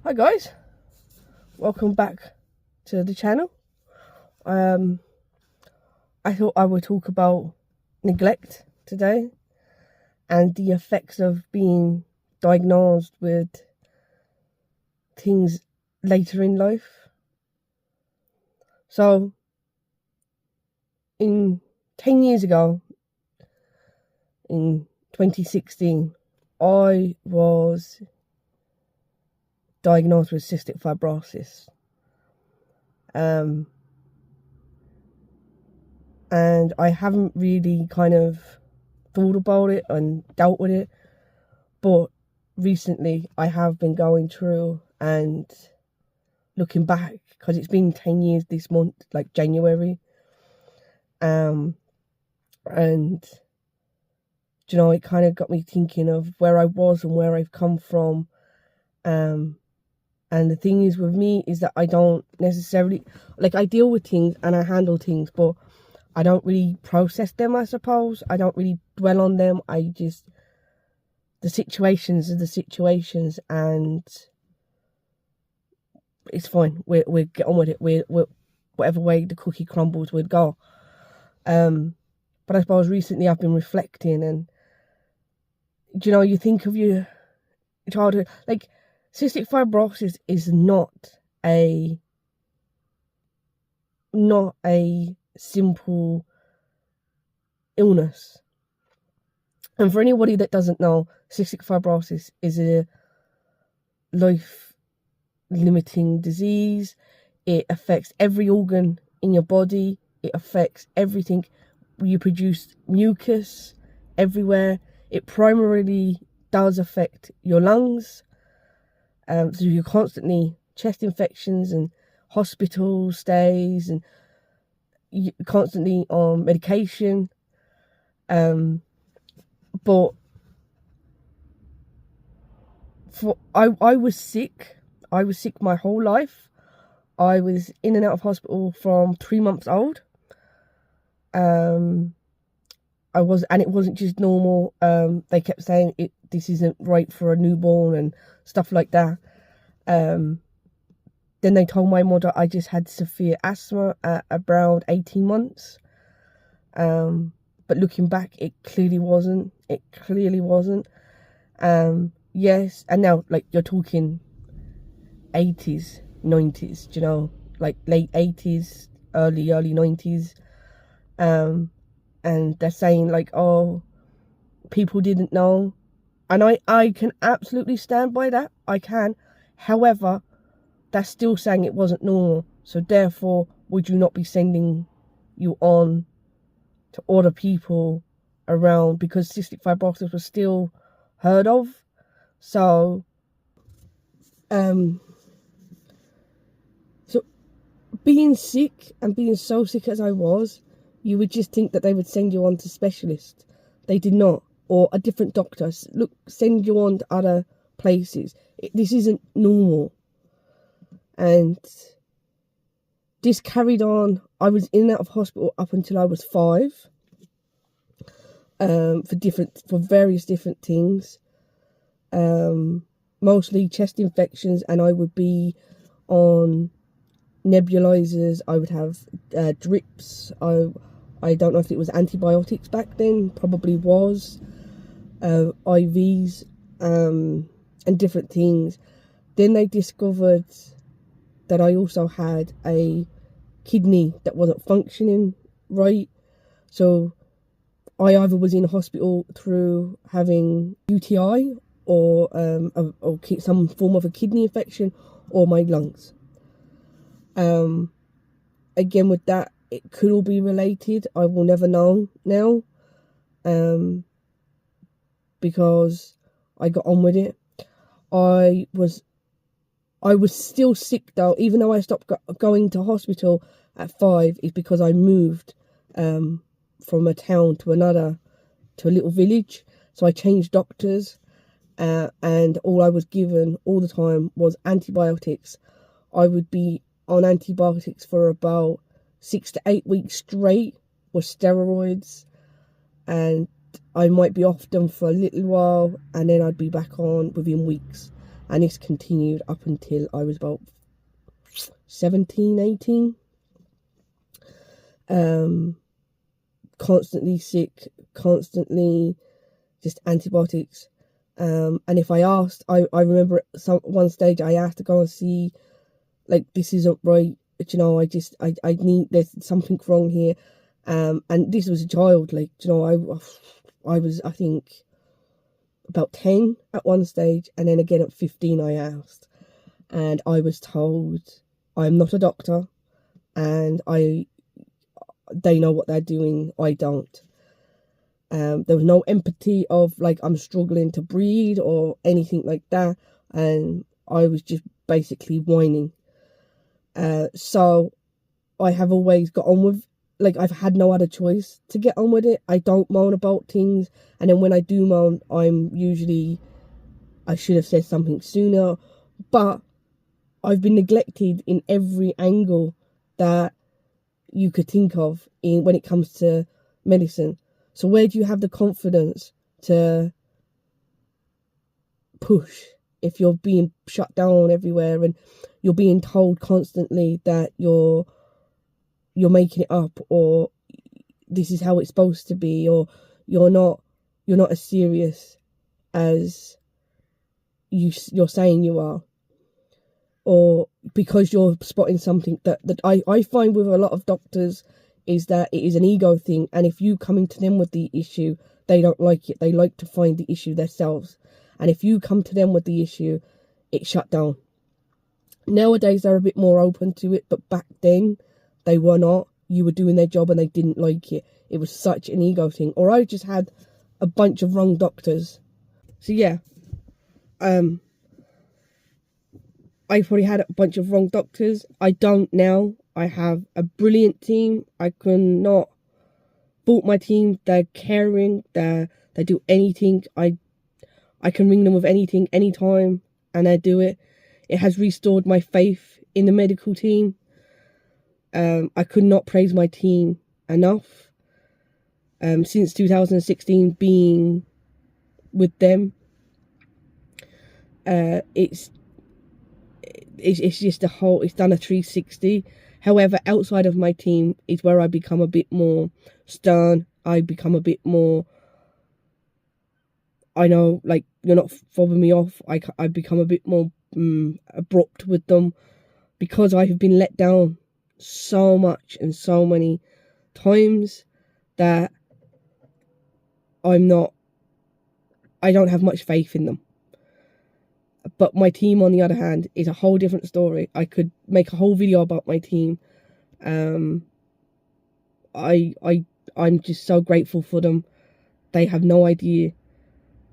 Hi guys, welcome back to the channel. I thought I would talk about neglect today and the effects of being diagnosed with things later in life. So, 10 years ago, in 2016, I was diagnosed with cystic fibrosis. And I haven't really kind of thought about it and dealt with it, but recently I have been going through and looking back, because it's been 10 years this month, like January, and you know, it kind of got me thinking of where I was and where I've come from. And the thing is with me is that I don't necessarily, like, I deal with things and I handle things, but I don't really process them, I suppose. I don't really dwell on them. The situations are the situations, and it's fine. We'll get on with it. We're whatever way the cookie crumbles, we'd go. But I suppose recently I've been reflecting, and, you know, you think of your childhood, like, cystic fibrosis is not a simple illness. And for anybody that doesn't know, cystic fibrosis is a life-limiting disease. It affects every organ in your body. It affects everything. You produce mucus everywhere. It primarily does affect your lungs. So you're constantly chest infections and hospital stays, and you're constantly on medication. But I was sick. I was sick my whole life. I was in and out of hospital from 3 months old. And it wasn't just normal. They kept saying this isn't right for a newborn and stuff like that. Then they told my mother I just had severe asthma at around 18 months. But looking back, it clearly wasn't. Yes, and now, like, you're talking 80s, 90s, you know, like late 80s, early 90s. And they're saying, like, oh, people didn't know. And I can absolutely stand by that. I can. However, that's still saying it wasn't normal. So therefore, would you not be sending you on to other people around, because cystic fibrosis was still heard of? So, being sick and being so sick as I was, you would just think that they would send you on to specialists. They did not, or a different doctor. Look, send you on to other places. This isn't normal. And this carried on. I was in and out of hospital up until I was 5, for various different things, mostly chest infections, and I would be on nebulizers. I would have drips. I don't know if it was antibiotics back then, probably was, IVs, and different things. Then they discovered that I also had a kidney that wasn't functioning right. So I either was in hospital through having UTI or some form of a kidney infection, or my lungs. Again, with that, it could all be related. I will never know now, because I got on with it. I was still sick though, even though I stopped going to hospital at 5. It's because I moved from a town to another, to a little village. So I changed doctors, and all I was given all the time was antibiotics. I would be on antibiotics for about 6 to 8 weeks straight, with steroids, and I might be off them for a little while, and then I'd be back on within weeks. And this continued up until I was about 17, 18. Constantly sick, constantly just antibiotics. And if I asked, I remember at one stage I asked to go and see, like, this isn't right, you know, I need, there's something wrong here. And this was a child, like, you know, I was, I think, about 10 at one stage, and then again at 15 I asked, and I was told I'm not a doctor, and they know what they're doing, I don't. There was no empathy of, like, I'm struggling to breathe or anything like that, and I was just basically whining. So I have always got on with, like, I've had no other choice to get on with it. I don't moan about things, and then when I do moan, I'm usually, I should have said something sooner, but I've been neglected in every angle that you could think of when it comes to medicine. So where do you have the confidence to push if you're being shut down everywhere and you're being told constantly that you're making it up, or this is how it's supposed to be, or you're not as serious as you're saying you are, or because you're spotting something that I find with a lot of doctors is that it is an ego thing, and if you come into them with the issue, they don't like it. They like to find the issue themselves, and if you come to them with the issue, it's shut down. Nowadays they're a bit more open to it, but back then they were not. You were doing their job and they didn't like it. It was such an ego thing. Or I just had a bunch of wrong doctors. So yeah, I probably had a bunch of wrong doctors. I don't now. I have a brilliant team. I could not fault my team. They're caring. They do anything. I can ring them with anything, anytime, and they do it. It has restored my faith in the medical team. I could not praise my team enough. Since 2016 being with them, it's just it's done a 360. However, outside of my team is where I become a bit more stern. I become a bit more, I know, like, you're not fobbing me off. I become a bit more abrupt with them, because I have been let down so much and so many times that I don't have much faith in them. But my team, on the other hand, is a whole different story. I could make a whole video about my team. I'm just so grateful for them. They have no idea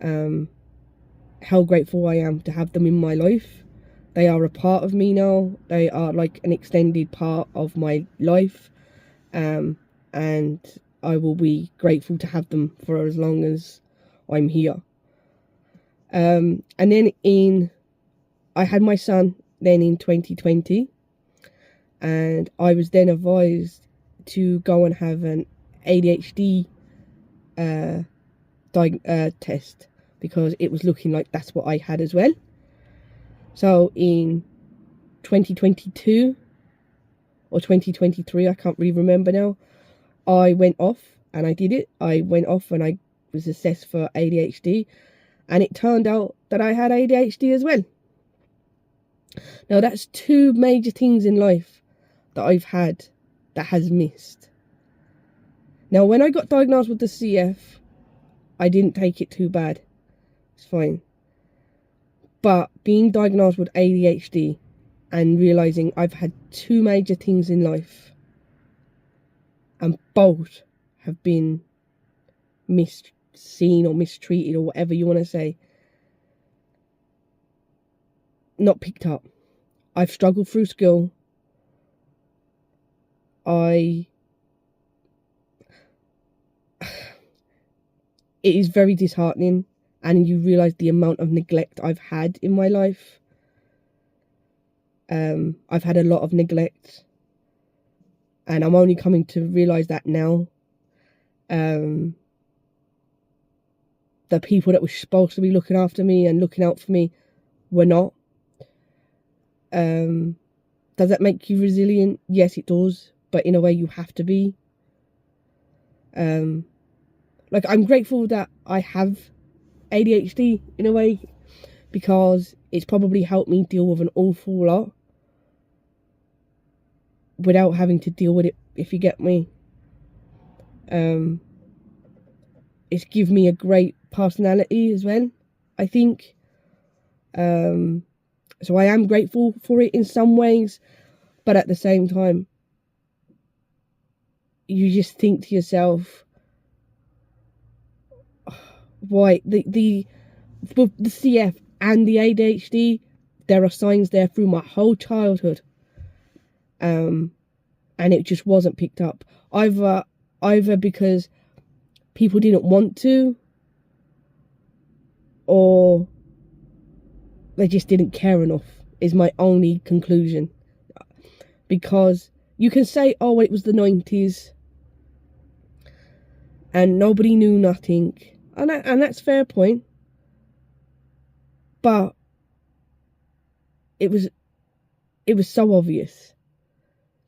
how grateful I am to have them in my life. They are a part of me now. They are like an extended part of my life. And I will be grateful to have them for as long as I'm here. And then I had my son then in 2020, and I was then advised to go and have an ADHD test, because it was looking like that's what I had as well. So in 2022 or 2023, I can't really remember now, I went off and I did it. I went off and I was assessed for ADHD, and it turned out that I had ADHD as well. Now that's two major things in life that I've had that has missed. Now when I got diagnosed with the CF, I didn't take it too bad. It's fine. But being diagnosed with ADHD and realising I've had two major things in life, and both have been seen or mistreated or whatever you want to say, not picked up. I've struggled through school. It is very disheartening, and you realise the amount of neglect I've had in my life. I've had a lot of neglect, and I'm only coming to realise that now. The people that were supposed to be looking after me and looking out for me we're not. Does that make you resilient? Yes, it does, but in a way you have to be. Like, I'm grateful that I have ADHD in a way, because it's probably helped me deal with an awful lot without having to deal with it, if you get me. It's given me a great personality as well, I think. So I am grateful for it in some ways, but at the same time, you just think to yourself, why the CF and the ADHD, there are signs there through my whole childhood, and it just wasn't picked up, either because people didn't want to, or they just didn't care enough, is my only conclusion. Because you can say, oh, it was the 90s and nobody knew nothing, and that's a fair point, but it was so obvious.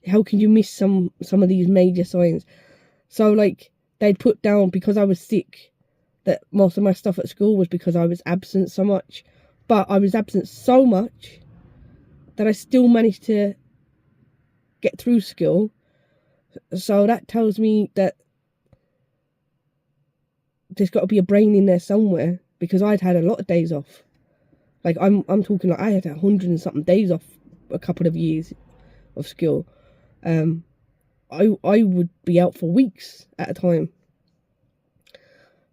How can you miss some of these major signs? So, like, they'd put down, because I was sick, that most of my stuff at school was because I was absent so much. But I was absent so much that I still managed to get through school. So that tells me that there's got to be a brain in there somewhere, because I'd had a lot of days off. Like, I'm talking, like, I had 100 and something days off a couple of years of school. I would be out for weeks at a time,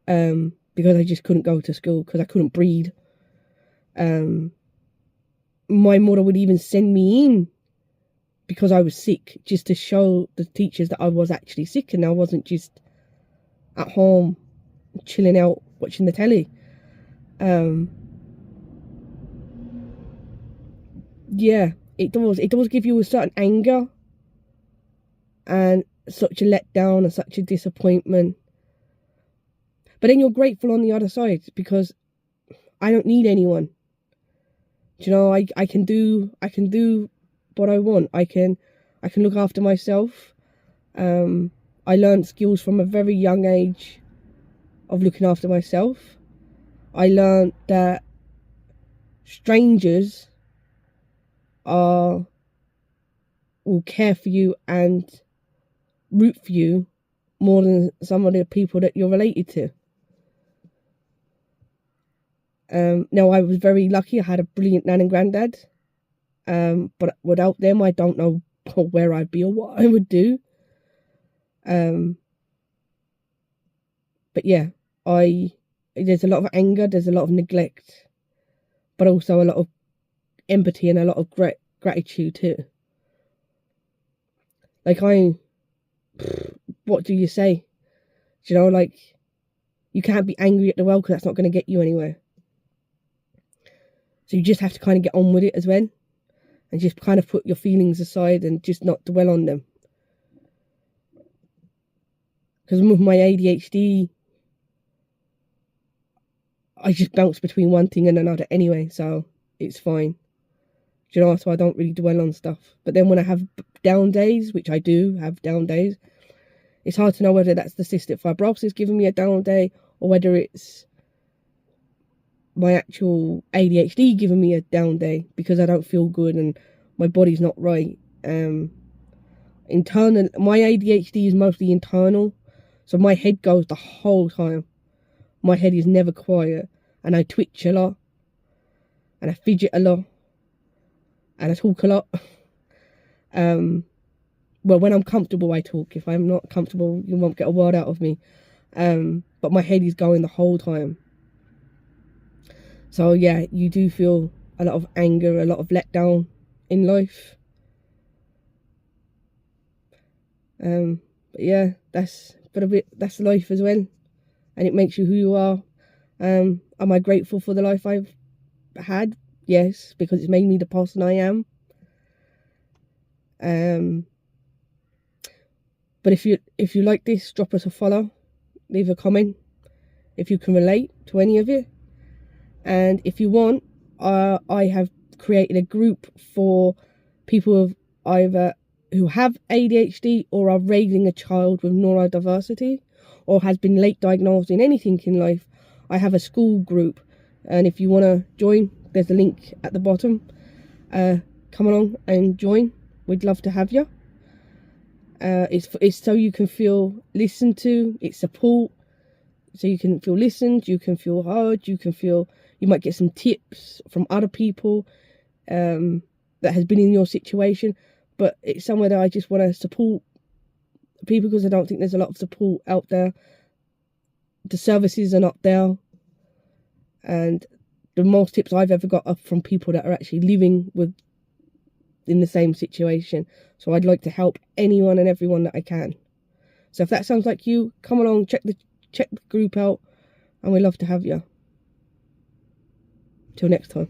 because I just couldn't go to school, because I couldn't breathe. My mother would even send me in because I was sick, just to show the teachers that I was actually sick and I wasn't just at home chilling out watching the telly. Yeah, it does give you a certain anger and such a letdown and such a disappointment, but then you're grateful on the other side, because I don't need anyone. Do you know, I can do what I want. I can look after myself. I learned skills from a very young age of looking after myself. I learned that strangers will care for you and root for you more than some of the people that you're related to. Now, I was very lucky. I had a brilliant nan and granddad. But without them, I don't know where I'd be or what I would do. But yeah, there's a lot of anger, there's a lot of neglect, but also a lot of empathy and a lot of gratitude too. Like, what do you say? Do you know, like, you can't be angry at the world, because that's not going to get you anywhere. So you just have to kind of get on with it as well, and just kind of put your feelings aside and just not dwell on them. Because with my ADHD, I just bounce between one thing and another anyway, so it's fine. Do you know, so I don't really dwell on stuff. But then when I have down days, which I do have down days, it's hard to know whether that's the cystic fibrosis giving me a down day, or whether it's my actual ADHD giving me a down day because I don't feel good and my body's not right. Internal, my ADHD is mostly internal, so my head goes the whole time. My head is never quiet, and I twitch a lot, and I fidget a lot, and I talk a lot. Well, when I'm comfortable, I talk. If I'm not comfortable, you won't get a word out of me. But my head is going the whole time. So yeah, you do feel a lot of anger, a lot of letdown in life. But yeah, that's life as well, and it makes you who you are. Am I grateful for the life I've had? Yes, because it's made me the person I am. But if you like this, drop us a follow, leave a comment if you can relate to any of it. And if you want, I have created a group for people who have ADHD or are raising a child with neurodiversity or has been late diagnosed in anything in life. I have a school group, and if you want to join, there's a link at the bottom. Come along and join. We'd love to have you. It's so you can feel listened to. It's support, so you can feel listened, you can feel heard, you might get some tips from other people that has been in your situation. But it's somewhere that I just want to support people, because I don't think there's a lot of support out there. The services are not there, and the most tips I've ever got are from people that are actually living in the same situation. So I'd like to help anyone and everyone that I can. So if that sounds like you, come along, check the group out, and we'd love to have you. Till next time.